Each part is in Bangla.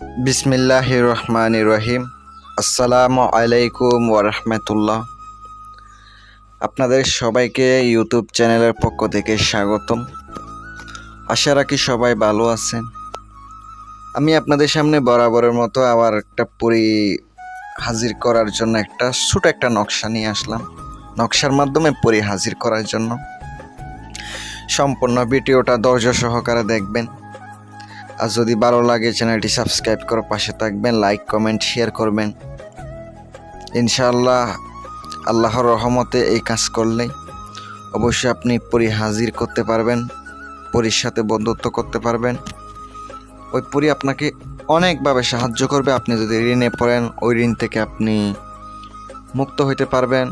বিসমিল্লাহির রহমানির রহিম। আসসালামু আলাইকুম ওরহমতুল্লাহ। আপনাদের সবাইকে ইউটিউব চ্যানেলের পক্ষ থেকে স্বাগতম। আশা রাখি সবাই ভালো আছেন। আমি আপনাদের সামনে বরাবরের মতো আবার একটা পরি হাজির করার জন্য ছোট একটা নকশা নিয়ে আসলাম। নকশার মাধ্যমে পরি হাজির করার জন্য সম্পূর্ণ ভিডিওটা ধৈর্য সহকারে দেখবেন। আর যদি ভালো লাগে চ্যানেলটি সাবস্ক্রাইব করে পাশে থাকবেন, লাইক কমেন্ট শেয়ার করবেন। ইনশাআল্লাহ আল্লাহর রহমতে এই কাজ করলেই অবশ্যই আপনি পরি হাজির করতে পারবেন, পরির সাথে বন্ধুত্ব করতে পারবেন। ওই পরি আপনাকে অনেকভাবে সাহায্য করবে। আপনি যদি ঋণে পড়েন, ওই ঋণ থেকে আপনি মুক্ত হইতে পারবেন।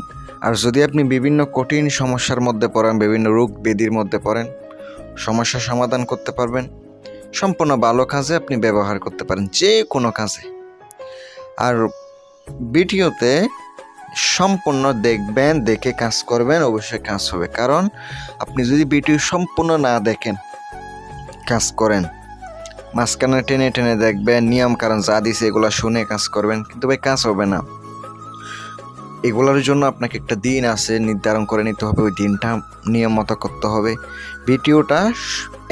আর যদি আপনি বিভিন্ন কঠিন সমস্যার মধ্যে পড়েন, বিভিন্ন রোগ ব্যাধির মধ্যে পড়েন, সমস্যার সমাধান করতে পারবেন। সম্পূর্ণ ভালো কাজে আপনি ব্যবহার করতে পারেন, যে কোনো কাজে। আর ভিডিওতে সম্পূর্ণ দেখবেন, দেখে কাজ করবেন, অবশ্যই কাজ হবে। কারণ আপনি যদি ভিডিও সম্পূর্ণ না দেখেন, কাজ করেন, মাঝখানে টেনে টেনে দেখবেন, নিয়ম কারণ যা দিছে এগুলো শুনে কাজ করবেন, কিন্তু ভাই কাজ হবে না। এগুলোর জন্য আপনাকে একটা দিন আছে, নির্ধারণ করে নিতে হবে। ওই দিনটা নিয়ম মতো করতে হবে। ভিডিওটা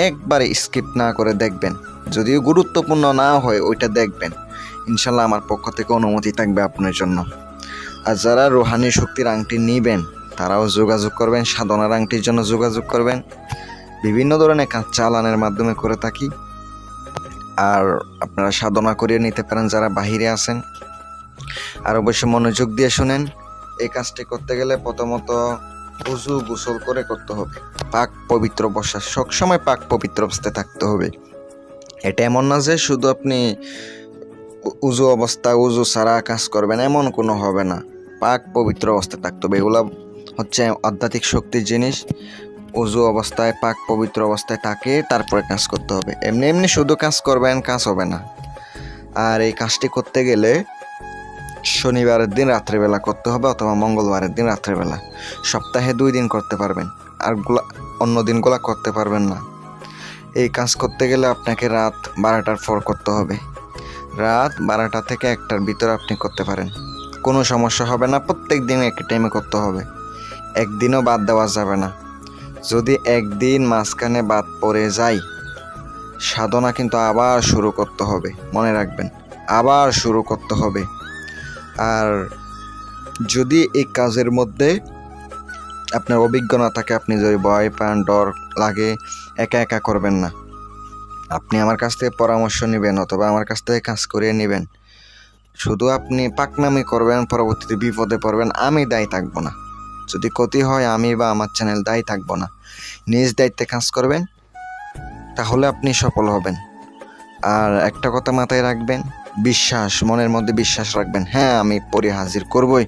একবারে স্কিপ না করে দেখবেন। যদিও গুরুত্বপূর্ণ না হয় ওইটা দেখবেন, ইনশাল্লাহ আমার পক্ষ থেকে অনুমতি থাকবে আপনার জন্য। আর যারা রুহানি শক্তির আংটি নেবেন তারাও যোগাযোগ করবেন, সাধনার আংটির জন্য যোগাযোগ করবেন। বিভিন্ন ধরনের কাজ চালানের মাধ্যমে করে থাকি। আর আপনারা সাধনা করিয়ে নিতে পারেন যারা বাহিরে আছেন। আর অবশ্যই মনোযোগ দিয়ে শুনেন। এই কাজটি করতে গেলে প্রথমত উজু গোসল করে করতে হবে। পাক পবিত্র বসা, সবসময় পাক পবিত্র অবস্থায় থাকতে হবে। এটা এমন না যে শুধু আপনি উজু উজু ছাড়া কাজ করবেন, এমন কোনো হবে না। পাক পবিত্র অবস্থায় থাকতে হবে। এগুলো হচ্ছে আধ্যাত্মিক শক্তির জিনিস। উজু অবস্থায় পাক পবিত্র অবস্থায় থাকে, তারপরে কাজ করতে হবে। এমনি এমনি শুধু কাজ করবেন, কাজ হবে না। আর এই কাজটি করতে গেলে শনিবারের দিন রাত্রেবেলা করতে হবে, অথবা মঙ্গলবারের দিন রাত্রেবেলা। সপ্তাহে 2 দিন করতে পারবেন, আর অন্য দিনগুলো করতে পারবেন না। এই কাজ করতে গেলে আপনাকে রাত 12টার পর করতে হবে। রাত 12টা থেকে 1টার ভিতরে আপনি করতে পারেন, কোনো সমস্যা হবে না। প্রত্যেক দিন একই টাইমে করতে হবে, একদিনও বাদ দেওয়া যাবে না। যদি একদিন মাঝখানে বাদ পড়ে যায়, সাধনা কিন্তু আবার শুরু করতে হবে। মনে রাখবেন, আবার শুরু করতে হবে। আর যদি এই কাজের মধ্যে আপনার অভিজ্ঞতা থাকে, আপনি যদি ভয় পান, ডর লাগে, একা একা করবেন না। আপনি আমার কাছ থেকে পরামর্শ নেবেন, অথবা আমার কাছ থেকে কাজ করিয়ে নেবেন। শুধু আপনি পাকনামি করবেন, পরবর্তীতে বিপদে পড়বেন, আমি দায়ী থাকবো না। যদি ক্ষতি হয়, আমি বা আমার চ্যানেল দায়ী থাকবো না। নিজ দায়িত্বে কাজ করবেন, তাহলে আপনি সফল হবেন। আর একটা কথা মাথায় রাখবেন, বিশ্বাস, মনের মধ্যে বিশ্বাস রাখবেন। হ্যাঁ, আমি পরি হাজির করবই।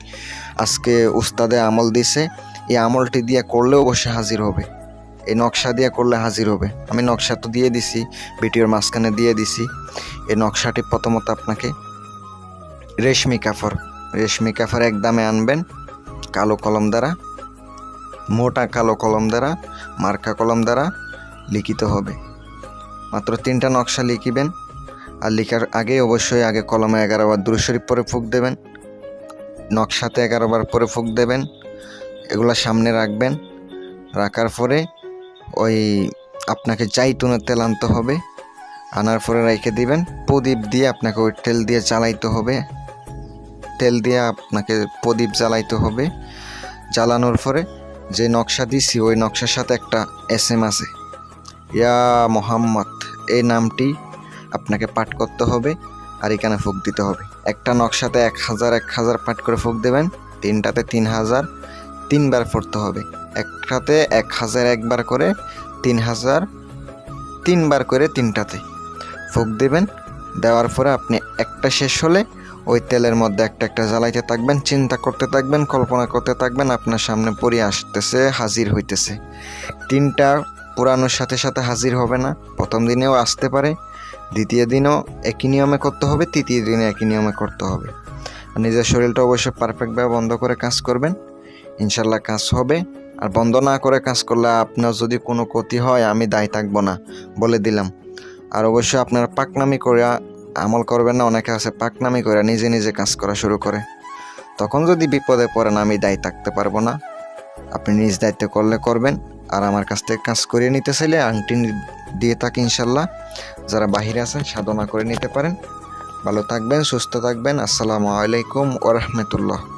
আজকে উস্তাদে আমল দিছে, এই আমলটি দিয়ে করলে অবশ্যই হাজির হবে। এই নকশা দিয়ে করলে হাজির হবে। আমি নকশা তো দিয়ে দিছি, ভিডিওর মাঝখানে দিয়ে দিছি। এই নকশাটি প্রথমত আপনাকে রেশমি কাপড় একদমে আনবেন, কালো কলম দ্বারা, মোটা কালো কলম দ্বারা, মার্কা কলম দ্বারা লিখিত হবে। মাত্র 3টা নকশা লিখিবেন। আর লেখার আগে অবশ্যই কলমে 11 বার দুরূদ শরীফ পরে ফুঁক দেবেন, নকশাতে 11 বার পরে ফুঁক দেবেন। এগুলা সামনে রাখবেন। রাখার পরে ওই আপনাকে জাইতুনের তেল আনতে হবে, আনার পরে রেখে দিবেন। প্রদীপ দিয়ে আপনাকে ওই তেল দিয়ে জ্বালাইতে হবে। তেল দিয়ে আপনাকে প্রদীপ জ্বালাইতে হবে। জ্বালানোর পরে যে নকশা দিছি, ওই নকশার সাথে একটা SM আছে, ইয়া মোহাম্মদ, এই নামটি আপনাকে পাঠ করতে হবে। আর এখানে ফুঁক দিতে হবে। একটা নকশাতে 1000 পাঠ করে ফুঁক দেবেন, 3টাতে 3000, 3 বার পড়তে হবে। একটাতে 1000 একবার করে, 3000 3 বার করে 3টাতে ফুঁক দেবেন। দেওয়ার পরে আপনি একটা শেষ হলে ওই তেলের মধ্যে একটা জ্বালাইতে থাকবেন, চিন্তা করতে থাকবেন, কল্পনা করতে থাকবেন আপনার সামনে পরি আসতেছে, হাজির হইতেছে। 3টা পুরানোর সাথে সাথে হাজির হবে না। প্রথম দিনেও আসতে পারে, দ্বিতীয় দিনও একই নিয়মে করতে হবে, তৃতীয় দিনে একই নিয়মে করতে হবে। আর নিজের শরীরটা অবশ্যই পারফেক্টভাবে বন্ধ করে কাজ করবেন, ইনশাল্লাহ কাজ হবে। আর বন্ধ না করে কাজ করলে আপনার যদি কোনো ক্ষতি হয়, আমি দায়ী থাকবো না, বলে দিলাম। আর অবশ্যই আপনারা পাকনামি করে আমল করবেন না। অনেকে আছে পাকনামি করে নিজে নিজে কাজ করা শুরু করে। তখন যদি বিপদে পড়েন আমি দায়ী থাকতে পারবো না। আপনি নিজ দায়িত্ব করলে করবেন, আর আমার কাছ থেকে কাজ করিয়ে নিতে চাইলে আংটি দিয়ে থাকি ইনশাল্লাহ। যারা বাহিরে আছেন সাধনা করে নিতে পারেন। ভালো থাকবেন, সুস্থ থাকবেন। আসসালামু আলাইকুম ওয়া রাহমাতুল্লাহ।